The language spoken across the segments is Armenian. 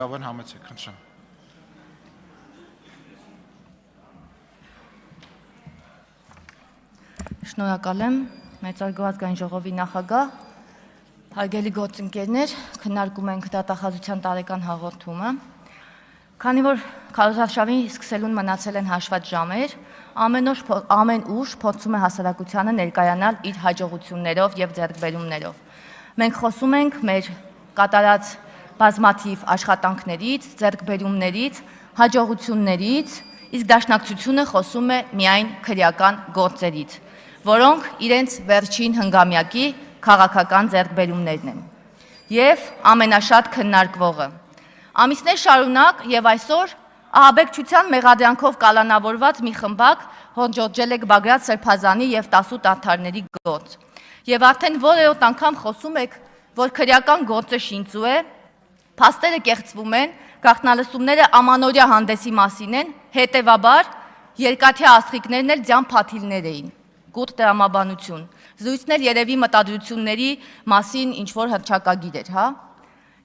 Գավան համեցեք, խնդրեմ։ Շնորհակալ եմ, Մեծարգո ազգային ժողովի նախագահ, հարգելի գործընկերներ, քննարկում ենք դատախազության տարեկան հաղորդումը։ Քանի որ քարոզարշավի սկսելուն մնացել են հաշված ժամեր, ամեն ուժ փորձում է հասարակությանը ներկայանալ իր հաջողություններով եւ ձեռքբերումներով։ Մենք խոսում ենք մեր կատարած բազմաթիվ աշխատանքներից, ձեռքբերումներից, հաջողություններից, իսկ դաշնակցությունը խոսում է միայն քրեական գործերից, որոնք իրենց վերջին հնգամյակի քաղաքական ձեռքբերումներն են։ Եվ ամենաշատ քննարկվողը։ Ամիսներ շարունակ եւ այսօր ահաբեկչության մեղադրանքով կալանավորված մի խմբակ հորջորջել եք Բագրատ Սրբազանի եւ 18 արդարների գործ։ Եվ արդեն որերորդ անգամ խոսում եք, որ քրեական գործը շինծու է, փաստերը կեղծվում են, գաղտնալսումները ամանորյա հանդեսի մասին են, հետևաբար երկաթյա աստղիկներն էլ ձյան փաթիլներ էին, գուտ տրամաբանություն, զրույցներ երևի մտադրությունների մասին ինչ-որ հռչակագիր էր, հա։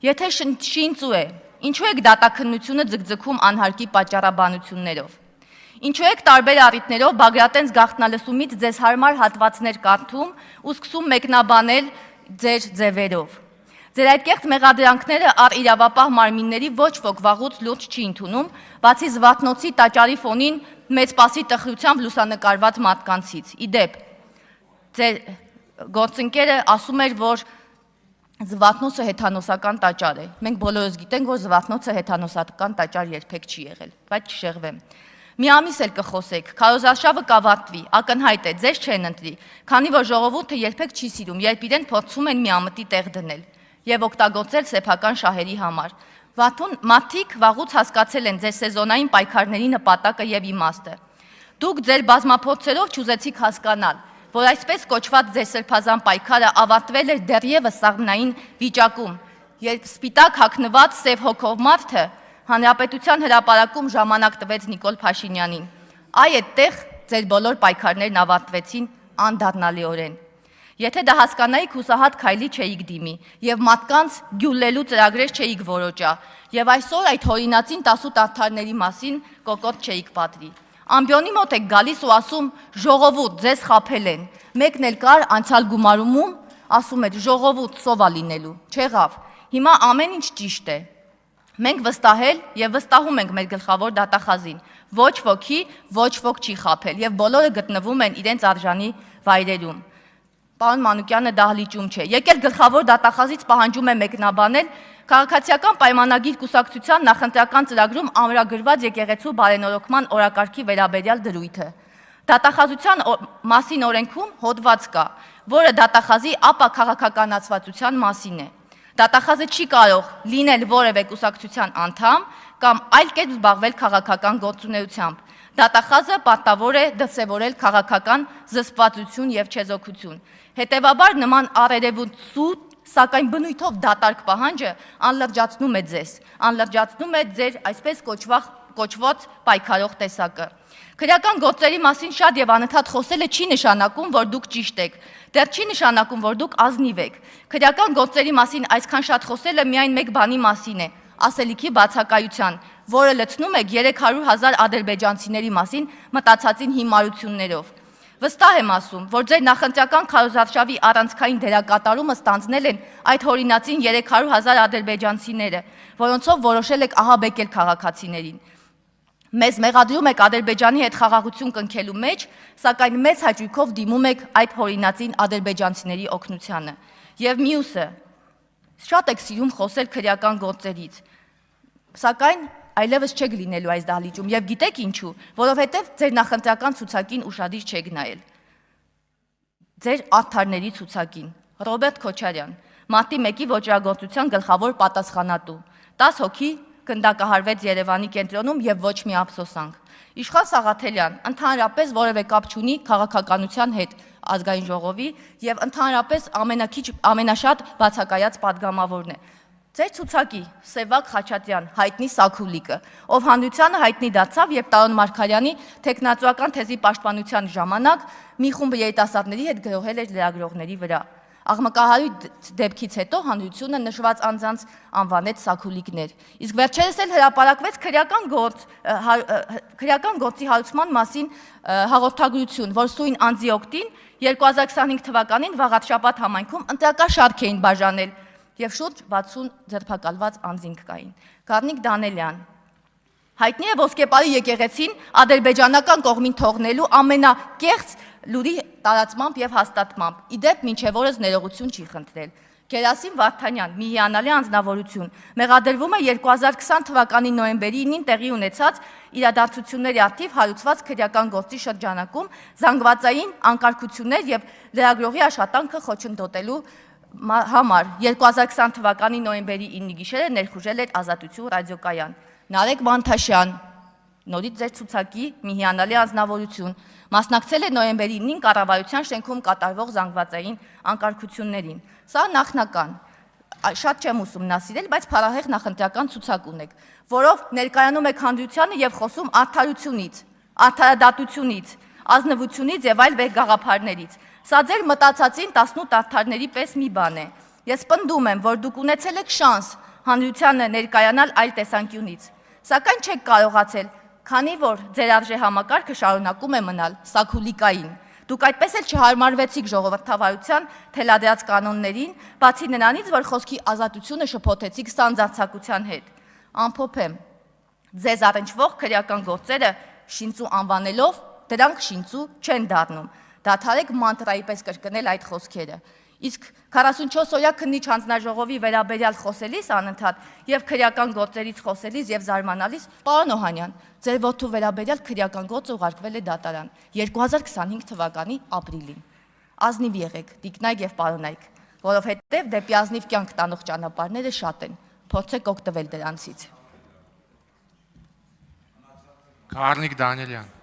Եթե շինծու է, ինչու եք դատաքննությունը ձգձգում անհարկի պատճառաբանություններով։ Ինչու եք տարբեր առիթներով Բագրատենց գաղտնալսումից ձեզ հարմար հատվածներ կարդում ու սկսում մեկնաբանել ձեր ձևերով։ Ձեր այդ կեղծ մեղադրանքները առ իրավապահ մարմինների ոչ ոք վաղուց լուրջ չի ընդունում, բացի Զվարթնոցի տաճարի ֆոնին մեծ պասի տխրությամբ լուսանկարված մարդկանցից։ Իդեպ, ձեր գործընկերը ասում էր, որ Զվարթնոցը հեթանոսական տաճար է։ Մենք բոլորս գիտենք, որ Զվարթնոցը հեթանոսական տաճար երբեք չի եղել, բայց չշեղվեմ։ Մի ամիս էլ կխոսեք, քարոզարշավը կավարտվի, ակնհայտ է, ձեզ չեն ընտրի, քանի որ ժողովուրդը երբեք չի սիրում, երբ իրեն փորձում են մի ամտի տեղ դնել եւ օգտագործել սեփական շահերի համար։ Մարդիկ վաղուց հասկացել են ձեր սեզոնային պայքարների նպատակը եւ իմաստը։ Դուք ձեր բազմափորձերով չուզեցիք հասկանալ, որ այսպես կոչված ձեր սրբազան պայքարը ավարտվել էր դեռևս սաղմնային վիճակում, երբ սպիտակ հագնված սև հոգով մարդը Հանրապետության հրապարակում ժամանակ տվեց Նիկոլ Փաշինյանին։ Այ այդտեղ ձեր բոլոր պայքարներն ավարտվեցին անդառնալիորեն։ Եթե դա հասկանայիք, հուսահատ քայլի չէիք դիմի եւ մարդկանց գյուլելու ծրագրեր չէիք որոճա եւ այսօր այդ հորինածին 18 արդարների մասին կոկոտ չէիք պատվի։ Ամբիոնի մոտ եք գալիս ու ասում ժողովուրդ ձեզ խաբել են։ Մեկն էլ կար անցյալ գումարումում ասում էր ժողովուրդ սովա լինելու։ Չեղավ։ Հիմա ամեն ինչ ճիշտ է։ Մենք վստահել եւ վստահում ենք մեր գլխավոր դատախազին։ Ոչ ոքի ոչ ոք չի խաբել եւ բոլորը գտնվում են իրենց արժանի վայրերում։ Պարոն Մանուկյանը դահլիճում չէ։ Եկել գլխավոր դատախազից պահանջում է մեկնաբանել քաղաքացիական պայմանագիր կուսակցության նախընտրական ծրագրում ամրագրված եկեղեցու բարենորոգման օրակարգի վերաբերյալ դրույթը։ Դատախազության մասին օրենքում հոդված կա, որը դատախազի ապա քաղաքականացվածության մասին է։ Դատախազը չի կարող լինել որևէ կուսակցության անդամ կամ այլ կերպ զբաղվել քաղաքական գործունեությամբ։ Դատախազը պարտավոր է դրսևորել քաղաքական զսպվածություն եւ չեզոքություն։ Հետևաբար նման առերևույթ, սակայն բնույթով դատարկ պահանջը անլրջացնում է ձեզ, անլրջացնում է ձեր այսպես կոչված պայքարող տեսակը։ Քրեական գործերի մասին շատ եւ անընդհատ խոսելը չի նշանակում, որ դուք ճիշտ եք, դեռ չի նշանակում, որ դուք ազնիվ եք։ Քրեական գործերի մասին այսքան շատ խոսելը միայն մեկ բանի մասին է՝ ասելիքի բացակայության, որը լցնում եք 300,000 ադրբեջանցիների մասին մտածածին հիմարություններով։ Վստահ եմ ասում, որ ձեր նախընտրական քարոզարշավի առանցքային դերակատարումը ստանձնել են այդ հորինածին 300,000 ադրբեջանցիները, որոնցով որոշել եք ահաբեկել քաղաքացիներին։ Մեզ մեղադրում եք Ադրբեջանի հետ խաղաղություն կնքելու մեջ, սակայն մեծ հաճույքով դիմում եք այդ հորինածին ադրբեջանցիների օգնությանը։ Եվ մյուսը, շատ եք սիրում խոսել քրեական գործերից, սակայն այլևս չեք լինելու այս դահլիճում եւ գիտեք ինչու, որովհետեւ ձեր նախընտրական ցուցակին ուշադիր չեք նայել։ Ձեր արդարների ցուցակին։ Ռոբերտ Քոչարյան, մարտի 1-ի ոճրագործության գլխավոր պատասխանատու, 10 հոգի գնդակահարվեց Երևանի կենտրոնում եւ ոչ մի ափսոսանք։ Իշխան Սաղաթելյան ընդհանրապես որևէ կապ չունի քաղաքականության հետ ազգային ժողովի եւ ընդհանրապես ամենաշատ բացակայած падգամավորն է։ Ձեր ցուցակի Սևակ Խաչատրյան, հայտնի Սաքուլիկը, ով հանրությանը հայտնի դարձավ, երբ Տարոն Մարգարյանի թեկնածուական թեզի պաշտպանության ժամանակ մի խումբ երիտասարդների հետ գրոհել էր լրագրողների վրա։ Աղմկահարույց դեպքից հետո հանրությունը նշված անձանց անվանեց սաքուլիկներ։ Իսկ վերջերս էլ հրապարակվեց քրեական գործի հարուցման մասին հաղորդագրություն, որ սույն անձի օգտին 2025 թվականին Վաղարշապատ համայնքում ընտրական շարք էին բաժանել եւ շուրջ 60 ձերբակալված անձինք կային։ Գառնիկ Դանելյան հայտնի է Ոսկեպարի եկեղեցին ադրբեջանական կողմին թողնելու ամենակեղծ լուրի տարածմամբ եւ հաստատմամբ։ Իդեպ մինչեւ օրս ներողություն չի խնդրել։ Գերասիմ Վարդանյան, մի հիանալի անձնավորություն, մեղադրվում է 2020 թվականի նոյեմբերի 9-ին տեղի ունեցած իրադարձությունների արդիվ հարուցված քրեական գործի շրջանակում զանգվածային անկարգություններ եւ լրագրողի աշխատանքը խոչընդոտելու համար 2020 թվականի նոյեմբերի 9-ի գիշերը ներխուժել էր Ազատություն ռադիոկայան։ Նարեկ Մանթաշյան, նորից ձեր ցուցակի մի հիանալի անձնավորություն, մասնակցել է նոյեմբերի 9-ին կառավարության շենքում կատարվող զանգվածային անկարգություններին։ Սա նախնական, շատ չեմ ուսումնասիրել, բայց փառահեղ նախընտրական ցուցակ ունեք, որով ներկայանում եք հանրությանը եւ խոսում արդարությունից, արդարադատությունից, ազնվությունից եւ այլ վեհ գաղափարներից։ Սա ձեր մտածածին 18 արդարների պես մի բան է։ Ես պնդում եմ, որ դուք ունեցել եք շանս հանրությանը ներկայանալ այլ տեսանկյունից, սակայն չեք կարողացել, քանի որ ձեր արժե համակարգը շարունակում է մնալ սաքուլիկային։ Դուք այդպես էլ չհարմարվեցիք ժողովրդավարության թելադրած կանոններին, բացի նրանից, որ խոսքի ազատությունը շփոթեցիք սանձարձակության հետ։ Ամփոփ եմ, ձեզ առնչվող քրեական գործերը շինծու անվանելով, դրանք շինծու չեն դառնում։ Դադարեք մանտրայի պես կրկնել այդ խոսքերը։ Իսկ 44-օրյա քննիչ հանձնաժողովի վերաբերյալ խոսելիս անընդհատ եւ քրեական գործերից խոսելիս եւ զարմանալիս, պարոն Օհանյան, ձեր որդու վերաբերյալ քրեական գործը ուղարկվել է դատարան 2025 թվականի ապրիլին։ Ազնիվ եղեք, տիկնայք եւ պարոնայք, որովհետեւ դեպի ազնիվ կյանք տանող ճանապարհները շատ են։ Փորձեք օգտվել դրանցից։ Գառնիկ Դանելյան